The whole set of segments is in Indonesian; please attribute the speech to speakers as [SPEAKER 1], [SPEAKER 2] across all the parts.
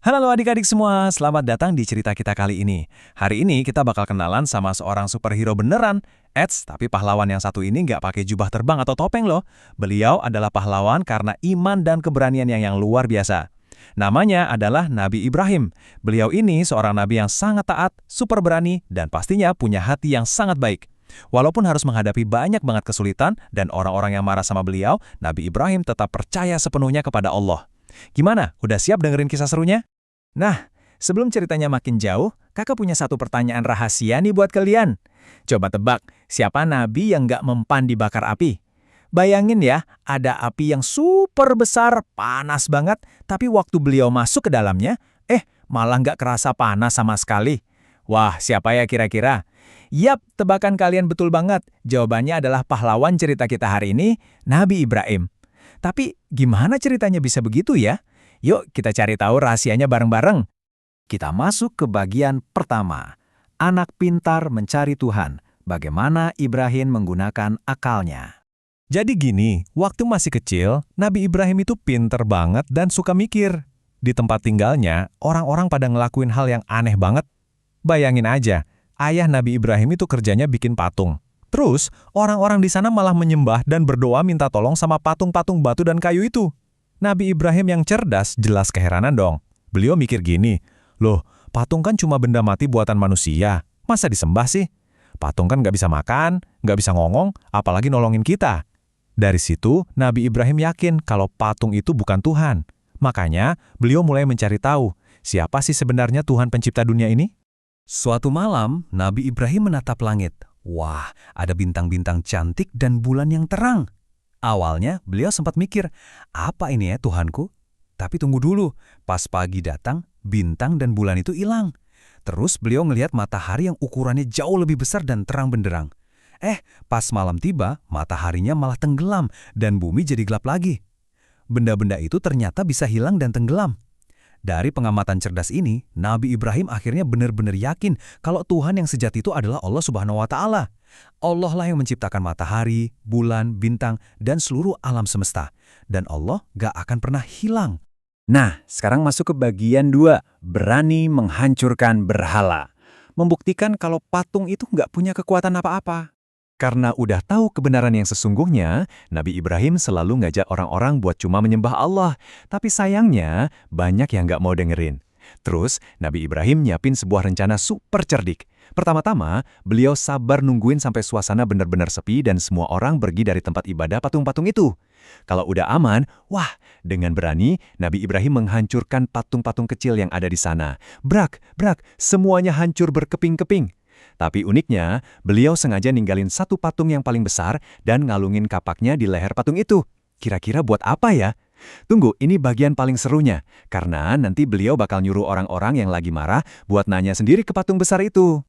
[SPEAKER 1] Halo adik-adik semua, selamat datang di cerita kita kali ini. Hari ini kita bakal kenalan sama seorang superhero beneran. Tapi pahlawan yang satu ini nggak pakai jubah terbang atau topeng loh. Beliau adalah pahlawan karena iman dan keberanian yang luar biasa. Namanya adalah Nabi Ibrahim. Beliau ini seorang nabi yang sangat taat, super berani, dan pastinya punya hati yang sangat baik. Walaupun harus menghadapi banyak banget kesulitan dan orang-orang yang marah sama beliau, Nabi Ibrahim tetap percaya sepenuhnya kepada Allah. Gimana? Udah siap dengerin kisah serunya? Nah, sebelum ceritanya makin jauh, kakak punya satu pertanyaan rahasia nih buat kalian. Coba tebak, siapa nabi yang nggak mempan dibakar api? Bayangin ya, ada api yang super besar, panas banget, tapi waktu beliau masuk ke dalamnya, malah nggak kerasa panas sama sekali. Wah, siapa ya kira-kira? Yap, tebakan kalian betul banget. Jawabannya adalah pahlawan cerita kita hari ini, Nabi Ibrahim. Tapi gimana ceritanya bisa begitu ya? Yuk kita cari tahu rahasianya bareng-bareng. Kita masuk ke bagian pertama. Anak pintar mencari Tuhan. Bagaimana Ibrahim menggunakan akalnya. Jadi gini, waktu masih kecil, Nabi Ibrahim itu pinter banget dan suka mikir. Di tempat tinggalnya, orang-orang pada ngelakuin hal yang aneh banget. Bayangin aja, ayah Nabi Ibrahim itu kerjanya bikin patung. Terus, orang-orang di sana malah menyembah dan berdoa minta tolong sama patung-patung batu dan kayu itu. Nabi Ibrahim yang cerdas jelas keheranan dong. Beliau mikir gini, loh, patung kan cuma benda mati buatan manusia. Masa disembah sih? Patung kan nggak bisa makan, nggak bisa ngomong, apalagi nolongin kita. Dari situ, Nabi Ibrahim yakin kalau patung itu bukan Tuhan. Makanya, beliau mulai mencari tahu, siapa sih sebenarnya Tuhan pencipta dunia ini? Suatu malam, Nabi Ibrahim menatap langit. Wah, ada bintang-bintang cantik dan bulan yang terang. Awalnya, beliau sempat mikir, apa ini ya Tuhanku? Tapi tunggu dulu, pas pagi datang, bintang dan bulan itu hilang. Terus beliau ngelihat matahari yang ukurannya jauh lebih besar dan terang benderang. Pas malam tiba, mataharinya malah tenggelam dan bumi jadi gelap lagi. Benda-benda itu ternyata bisa hilang dan tenggelam. Dari pengamatan cerdas ini, Nabi Ibrahim akhirnya benar-benar yakin kalau Tuhan yang sejati itu adalah Allah Subhanahu wa Ta'ala. Allah lah yang menciptakan matahari, bulan, bintang, dan seluruh alam semesta. Dan Allah gak akan pernah hilang. Nah, sekarang masuk ke bagian 2, berani menghancurkan berhala. Membuktikan kalau patung itu gak punya kekuatan apa-apa. Karena udah tahu kebenaran yang sesungguhnya, Nabi Ibrahim selalu ngajak orang-orang buat cuma menyembah Allah. Tapi sayangnya, banyak yang nggak mau dengerin. Terus, Nabi Ibrahim nyiapin sebuah rencana super cerdik. Pertama-tama, beliau sabar nungguin sampai suasana benar-benar sepi dan semua orang pergi dari tempat ibadah patung-patung itu. Kalau udah aman, wah, dengan berani, Nabi Ibrahim menghancurkan patung-patung kecil yang ada di sana. Brak, brak, semuanya hancur berkeping-keping. Tapi uniknya, beliau sengaja ninggalin satu patung yang paling besar dan ngalungin kapaknya di leher patung itu. Kira-kira buat apa ya? Tunggu, ini bagian paling serunya. Karena nanti beliau bakal nyuruh orang-orang yang lagi marah buat nanya sendiri ke patung besar itu.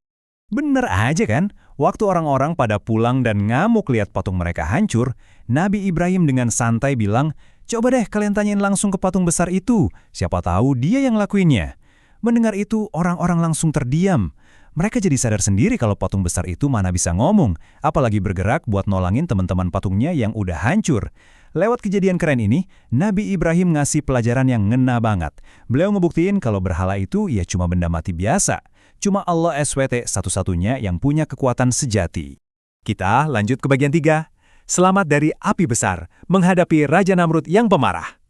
[SPEAKER 1] Bener aja kan? Waktu orang-orang pada pulang dan ngamuk lihat patung mereka hancur, Nabi Ibrahim dengan santai bilang, coba deh kalian tanyain langsung ke patung besar itu. Siapa tahu dia yang lakuinnya. Mendengar itu, orang-orang langsung terdiam. Mereka jadi sadar sendiri kalau patung besar itu mana bisa ngomong, apalagi bergerak buat nolongin teman-teman patungnya yang udah hancur. Lewat kejadian keren ini, Nabi Ibrahim ngasih pelajaran yang ngena banget. Beliau ngebuktiin kalau berhala itu ya cuma benda mati biasa. Cuma Allah SWT satu-satunya yang punya kekuatan sejati. Kita lanjut ke bagian 3. Selamat dari api besar, menghadapi Raja Namrud yang pemarah.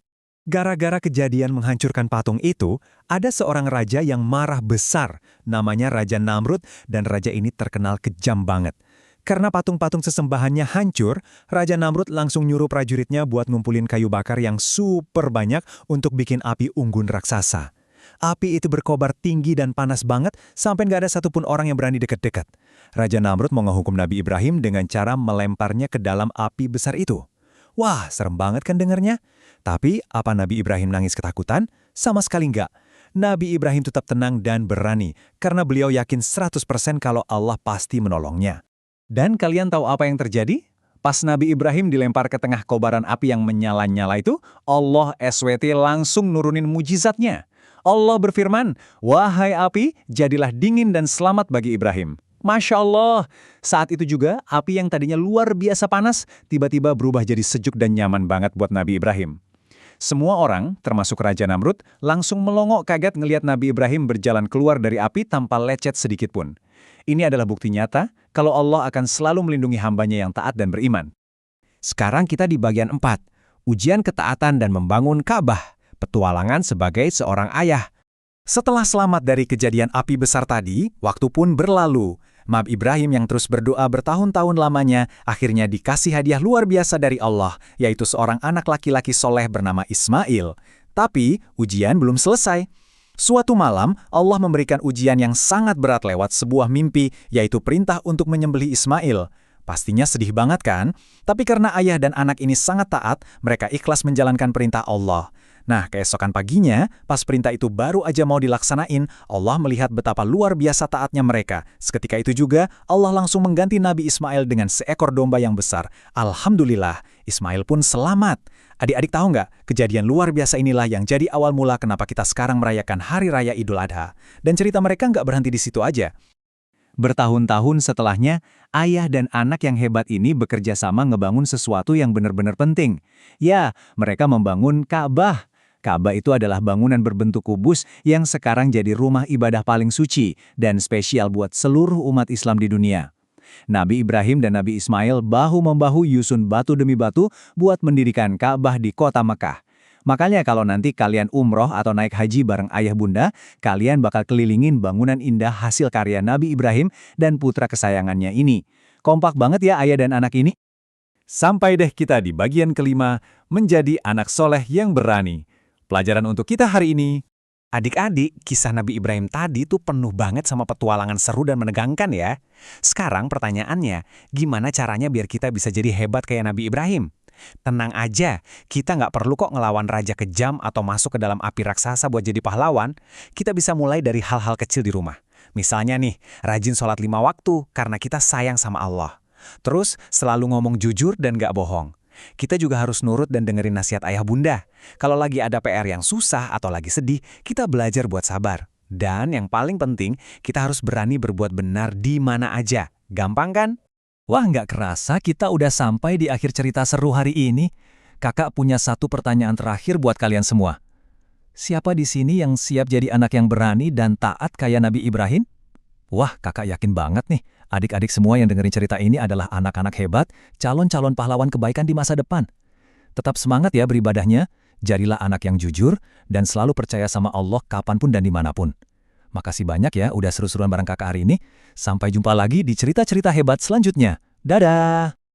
[SPEAKER 1] Gara-gara kejadian menghancurkan patung itu, ada seorang raja yang marah besar, namanya Raja Namrud, dan raja ini terkenal kejam banget. Karena patung-patung sesembahannya hancur, Raja Namrud langsung nyuruh prajuritnya buat ngumpulin kayu bakar yang super banyak untuk bikin api unggun raksasa. Api itu berkobar tinggi dan panas banget sampai nggak ada satupun orang yang berani dekat-dekat. Raja Namrud mau ngehukum Nabi Ibrahim dengan cara melemparnya ke dalam api besar itu. Wah, serem banget kan dengernya? Tapi, apa Nabi Ibrahim nangis ketakutan? Sama sekali enggak. Nabi Ibrahim tetap tenang dan berani, karena beliau yakin 100% kalau Allah pasti menolongnya. Dan kalian tahu apa yang terjadi? Pas Nabi Ibrahim dilempar ke tengah kobaran api yang menyala-nyala itu, Allah SWT langsung nurunin mujizatnya. Allah berfirman, wahai api, jadilah dingin dan selamat bagi Ibrahim. Masya Allah, saat itu juga api yang tadinya luar biasa panas, tiba-tiba berubah jadi sejuk dan nyaman banget buat Nabi Ibrahim. Semua orang, termasuk Raja Namrud, langsung melongo kaget ngelihat Nabi Ibrahim berjalan keluar dari api tanpa lecet sedikit pun. Ini adalah bukti nyata kalau Allah akan selalu melindungi hambanya yang taat dan beriman.
[SPEAKER 2] Sekarang kita di bagian 4, ujian ketaatan dan membangun Ka'bah, petualangan sebagai seorang ayah.
[SPEAKER 1] Setelah selamat dari kejadian api besar tadi, waktu pun berlalu. Nabi Ibrahim yang terus berdoa bertahun-tahun lamanya akhirnya dikasih hadiah luar biasa dari Allah, yaitu seorang anak laki-laki soleh bernama Ismail. Tapi ujian belum selesai. Suatu malam, Allah memberikan ujian yang sangat berat lewat sebuah mimpi, yaitu perintah untuk menyembelih Ismail. Pastinya sedih banget kan? Tapi karena ayah dan anak ini sangat taat, mereka ikhlas menjalankan perintah Allah. Nah, keesokan paginya, pas perintah itu baru aja mau dilaksanain, Allah melihat betapa luar biasa taatnya mereka. Seketika itu juga, Allah langsung mengganti Nabi Ismail dengan seekor domba yang besar. Alhamdulillah, Ismail pun selamat. Adik-adik tahu nggak, kejadian luar biasa inilah yang jadi awal mula kenapa kita sekarang merayakan Hari Raya Idul Adha. Dan cerita mereka nggak berhenti di situ aja. Bertahun-tahun setelahnya, ayah dan anak yang hebat ini bekerja sama ngebangun sesuatu yang benar-benar penting. Ya, mereka membangun Ka'bah. Ka'bah itu adalah bangunan berbentuk kubus yang sekarang jadi rumah ibadah paling suci dan spesial buat seluruh umat Islam di dunia. Nabi Ibrahim dan Nabi Ismail bahu-membahu yusun batu demi batu buat mendirikan Ka'bah di kota Mekah. Makanya kalau nanti kalian umroh atau naik haji bareng ayah bunda, kalian bakal kelilingin bangunan indah hasil karya Nabi Ibrahim dan putra kesayangannya ini. Kompak banget ya ayah dan anak ini. Sampai deh kita di bagian kelima, menjadi anak soleh yang berani. Pelajaran untuk kita hari ini. Adik-adik, kisah Nabi Ibrahim tadi tuh penuh banget sama petualangan seru dan menegangkan ya. Sekarang pertanyaannya, gimana caranya biar kita bisa jadi hebat kayak Nabi Ibrahim? Tenang aja, kita nggak perlu kok ngelawan raja kejam atau masuk ke dalam api raksasa buat jadi pahlawan. Kita bisa mulai dari hal-hal kecil di rumah. Misalnya nih, rajin sholat 5 waktu karena kita sayang sama Allah. Terus, selalu ngomong jujur dan nggak bohong. Kita juga harus nurut dan dengerin nasihat ayah bunda. Kalau lagi ada PR yang susah atau lagi sedih, kita belajar buat sabar. Dan yang paling penting, kita harus berani berbuat benar di mana aja. Gampang kan? Wah, nggak kerasa kita udah sampai di akhir cerita seru hari ini. Kakak punya satu pertanyaan terakhir buat kalian semua. Siapa di sini yang siap jadi anak yang berani dan taat kayak Nabi Ibrahim? Wah, kakak yakin banget nih, adik-adik semua yang dengerin cerita ini adalah anak-anak hebat, calon-calon pahlawan kebaikan di masa depan. Tetap semangat ya beribadahnya, jadilah anak yang jujur, dan selalu percaya sama Allah kapanpun dan dimanapun. Makasih banyak ya udah seru-seruan bareng kakak hari ini. Sampai jumpa lagi di cerita-cerita hebat selanjutnya. Dadah!